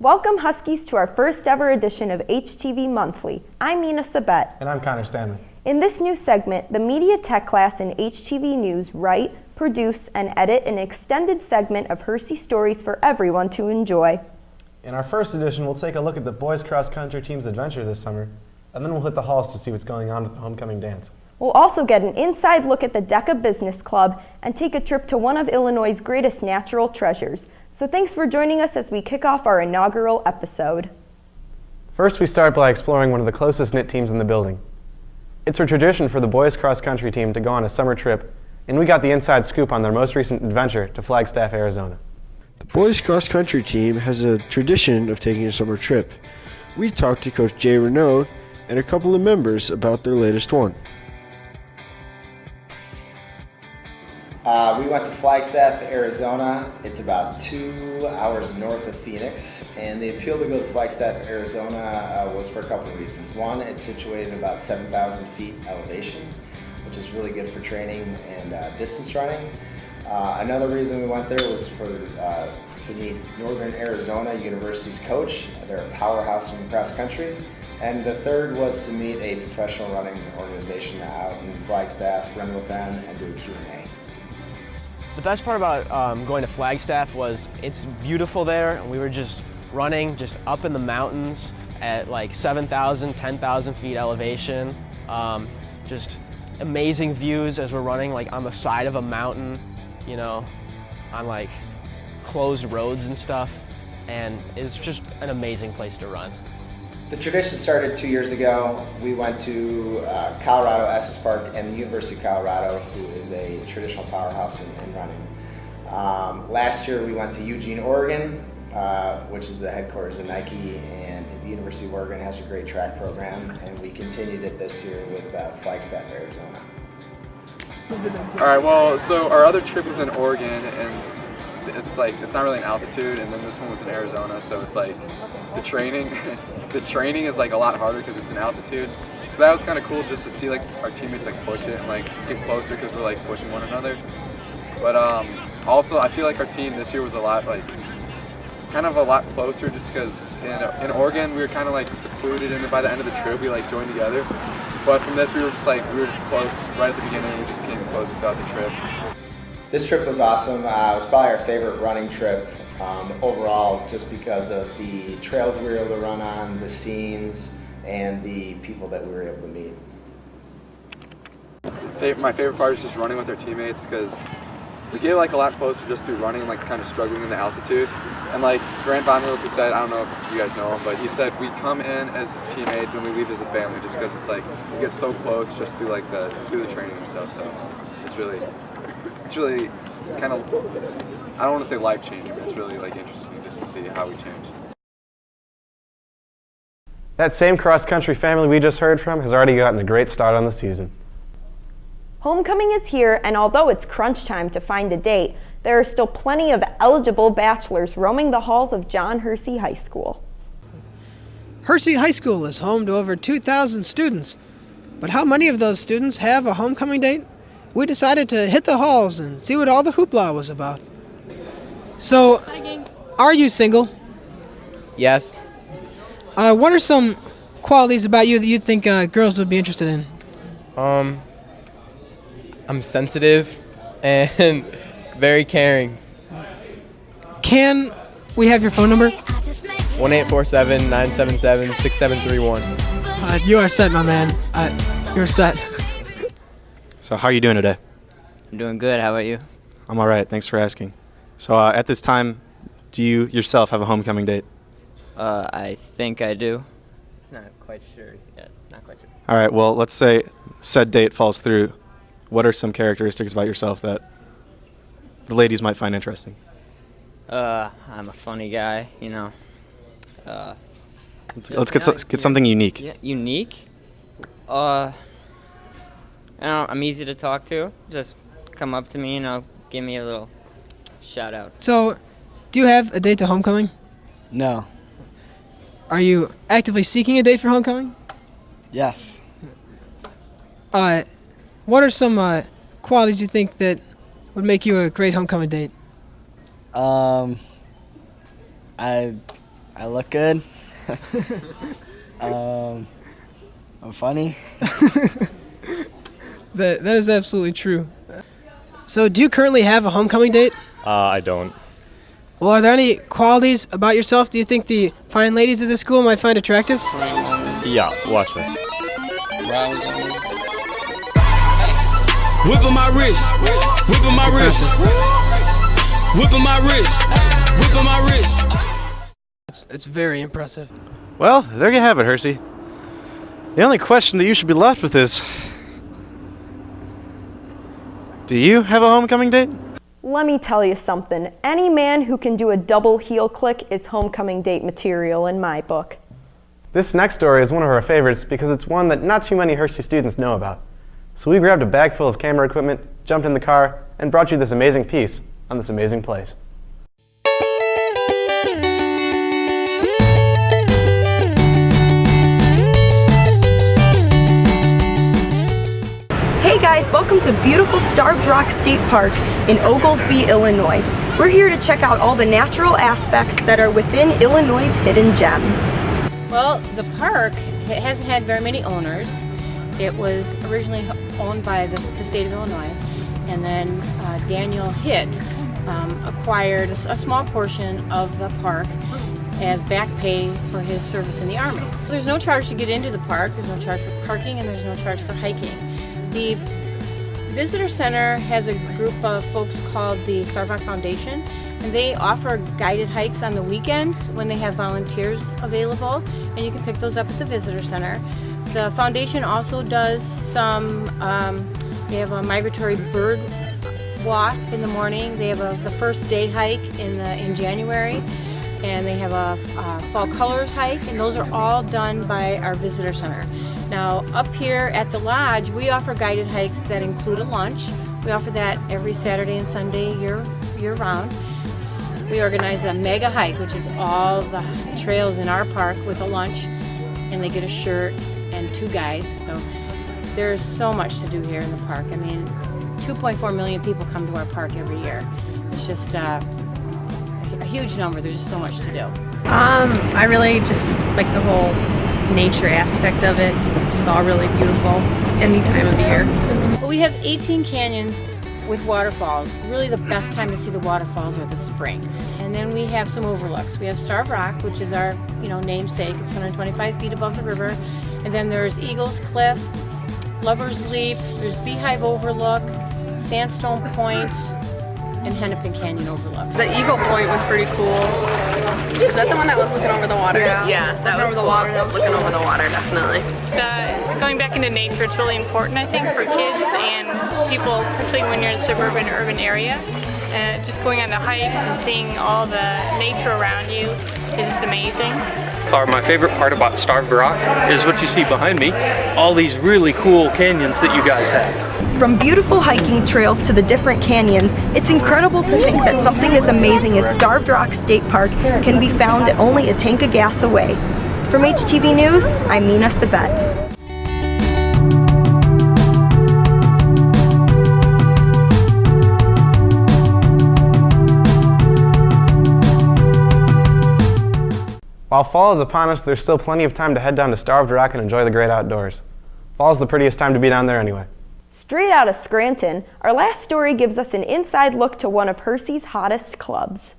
Welcome Huskies to our first ever edition of HTV Monthly. I'm Mina Sabet. And I'm Connor Stanley. In this new segment, the Media Tech class in HTV News write, produce, and edit an extended segment of Hersey stories for everyone to enjoy. In our first edition, we'll take a look at the boys cross-country team's adventure this summer, and then we'll hit the halls to see what's going on with the homecoming dance. We'll also get an inside look at the DECA Business Club and take a trip to one of Illinois' greatest natural treasures. So thanks for joining us as we kick off our inaugural episode. First, we start by exploring one of the closest knit teams in the building. It's a tradition for the boys cross-country team to go on a summer trip, and we got the inside scoop on their most recent adventure to Flagstaff, Arizona. The boys cross-country team has a tradition of taking a summer trip. We talked to Coach Jay Renaud and a couple of members about their latest one. We went to Flagstaff, Arizona. It's about 2 hours north of Phoenix, and the appeal to go to Flagstaff, Arizona was for a couple of reasons. One, it's situated about 7,000 feet elevation, which is really good for training and distance running. Another reason we went there was to meet Northern Arizona University's coach. They're a powerhouse in cross country. And the third was to meet a professional running organization out in Flagstaff, run with them, and do a Q&A. The best part about going to Flagstaff was it's beautiful there, and we were just running just up in the mountains at like 7,000, 10,000 feet elevation. Just amazing views as we're running like on the side of a mountain, you know, on like closed roads and stuff, and it's just an amazing place to run. The tradition started 2 years ago. We went to Colorado Estes Park and the University of Colorado, who is a traditional powerhouse in running. Last year we went to Eugene, Oregon, which is the headquarters of Nike, and the University of Oregon has a great track program, and we continued it this year with Flagstaff, Arizona. All right, well, so our other trip was in Oregon, and it's not really an altitude, and then this one was in Arizona, so it's like the training is like a lot harder because it's an altitude. So that was kind of cool just to see like our teammates like push it and like get closer because we're like pushing one another. But also I feel like our team this year was a lot closer just because in Oregon we were kind of like secluded, and by the end of the trip we like joined together. But from this we were just close right at the beginning. We just became close throughout the trip. This trip was awesome. It was probably our favorite running trip overall, just because of the trails we were able to run on, the scenes, and the people that we were able to meet. My favorite part is just running with our teammates because we get like a lot closer just through running and like kind of struggling in the altitude. And like Grant Bonville said, I don't know if you guys know him, but he said we come in as teammates and we leave as a family just because it's like we get so close just through like through the training and stuff. So it's really kind of, I don't want to say life-changing, but it's really like interesting just to see how we change. That same cross-country family we just heard from has already gotten a great start on the season. Homecoming is here, and although it's crunch time to find a date, there are still plenty of eligible bachelors roaming the halls of John Hersey High School. Hersey High School is home to over 2,000 students, but how many of those students have a homecoming date? We decided to hit the halls and see what all the hoopla was about. So, are you single? Yes. What are some qualities about you that you think girls would be interested in? I'm sensitive and very caring. Can we have your phone number? 1-847-977-6731. You are set, my man. You're set. So how are you doing today? I'm doing good. How about you? I'm all right. Thanks for asking. So at this time, do you yourself have a homecoming date? I think I do. It's not quite sure yet. Not quite sure. All right. Well, let's say said date falls through. What are some characteristics about yourself that the ladies might find interesting? I'm a funny guy, you know. Let's get something unique. Yeah, unique? I don't know, I'm easy to talk to. Just come up to me, you know, give me a little shout out. So, do you have a date to homecoming? No. Are you actively seeking a date for homecoming? Yes. What are some qualities you think that would make you a great homecoming date? I I look good. I'm funny. That is absolutely true. So do you currently have a homecoming date? I don't. Well, are there any qualities about yourself do you think the fine ladies of this school might find attractive? Yeah, watch this. Whipping my wrist, whipping my wrist, whipping my wrist, whipping my wrist. It's very impressive. Well, there you have it, Hersey. The only question that you should be left with is, do you have a homecoming date? Let me tell you something. Any man who can do a double heel click is homecoming date material in my book. This next story is one of our favorites because it's one that not too many Hersey students know about. So we grabbed a bag full of camera equipment, jumped in the car, and brought you this amazing piece on this amazing place. Hey guys, welcome to beautiful Starved Rock State Park in Oglesby, Illinois. We're here to check out all the natural aspects that are within Illinois' hidden gem. Well, the park hasn't had very many owners. It was originally owned by the state of Illinois, and then Daniel Hitt acquired a small portion of the park as back pay for his service in the Army. There's no charge to get into the park, there's no charge for parking, and there's no charge for hiking. The Visitor Center has a group of folks called the Starved Rock Foundation, and they offer guided hikes on the weekends when they have volunteers available, and you can pick those up at the Visitor Center. The foundation also does some, they have a migratory bird walk in the morning. They have the first day hike in January, and they have a fall colors hike, and those are all done by our Visitor Center. Now, up here at the lodge, we offer guided hikes that include a lunch. We offer that every Saturday and Sunday year round. We organize a mega hike, which is all the trails in our park with a lunch, and they get a shirt and 2 guides. So there's so much to do here in the park. I mean, 2.4 million people come to our park every year. It's just a huge number. There's just so much to do. I really just like the whole nature aspect of it. It's all really beautiful any time of the year. Well, we have 18 canyons with waterfalls. Really the best time to see the waterfalls are the spring. And then we have some overlooks. We have Starved Rock, which is our namesake. It's 125 feet above the river. And then there's Eagles Cliff, Lover's Leap, there's Beehive Overlook, Sandstone Point, and Hennepin Canyon Overlook. The Eagle Point was pretty cool. Is that the one that was looking over the water? Yeah, that was the water. That was looking over the water, definitely. Going back into nature, it's really important, I think, for kids and people, particularly when you're in a suburban or urban area. Just going on the hikes and seeing all the nature around you is just amazing. My favorite part about Starved Rock is what you see behind me, all these really cool canyons that you guys have. From beautiful hiking trails to the different canyons, it's incredible to think that something as amazing as Starved Rock State Park can be found at only a tank of gas away. From HTV News, I'm Mina Sabet. While fall is upon us, there's still plenty of time to head down to Starved Rock and enjoy the great outdoors. Fall's the prettiest time to be down there anyway. Straight out of Scranton, our last story gives us an inside look to one of Hersey's hottest clubs.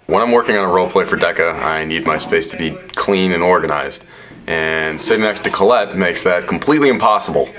When I'm working on a role play for DECA, I need my space to be clean and organized. And sitting next to Colette makes that completely impossible.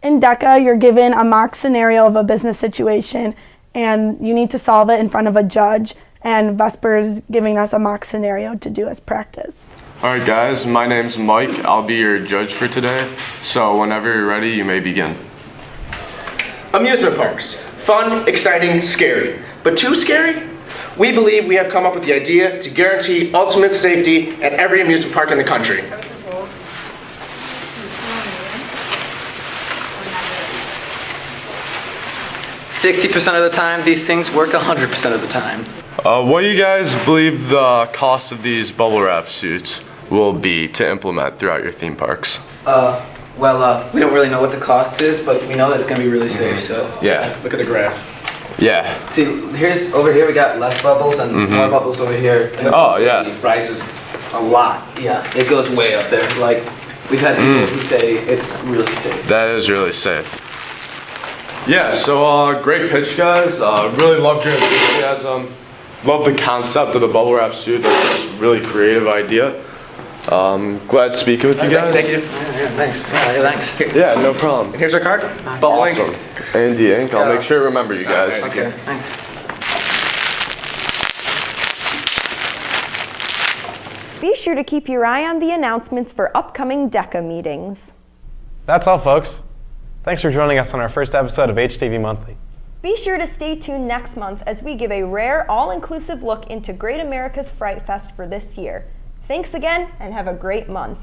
In DECA, you're given a mock scenario of a business situation, and you need to solve it in front of a judge. And Vesper is giving us a mock scenario to do as practice. Alright guys, my name's Mike. I'll be your judge for today. So whenever you're ready, you may begin. Amusement parks. Fun, exciting, scary. But too scary? We believe we have come up with the idea to guarantee ultimate safety at every amusement park in the country. %60 of the time, these things work 100% of the time. What do you guys believe the cost of these bubble wrap suits will be to implement throughout your theme parks? Well, we don't really know what the cost is, but we know that it's going to be really safe, so. Yeah. Look at the graph. Yeah. See, over here we got less bubbles and more bubbles over here. Oh, yeah. It rises a lot. Yeah, it goes way up there. Like, we've had people who say it's really safe. That is really safe. Yeah, so great pitch, guys. Really loved your enthusiasm. Love the concept of the bubble wrap suit. That's a really creative idea. Glad speaking with you guys. Thank you. Yeah, thanks. Yeah, thanks. Yeah, no problem. Here's our card. Bubble Awesome. ink. And the ink. I'll make sure to remember you guys. Okay, thanks. Be sure to keep your eye on the announcements for upcoming DECA meetings. That's all, folks. Thanks for joining us on our first episode of HTV Monthly. Be sure to stay tuned next month as we give a rare, all-inclusive look into Great America's Fright Fest for this year. Thanks again, and have a great month.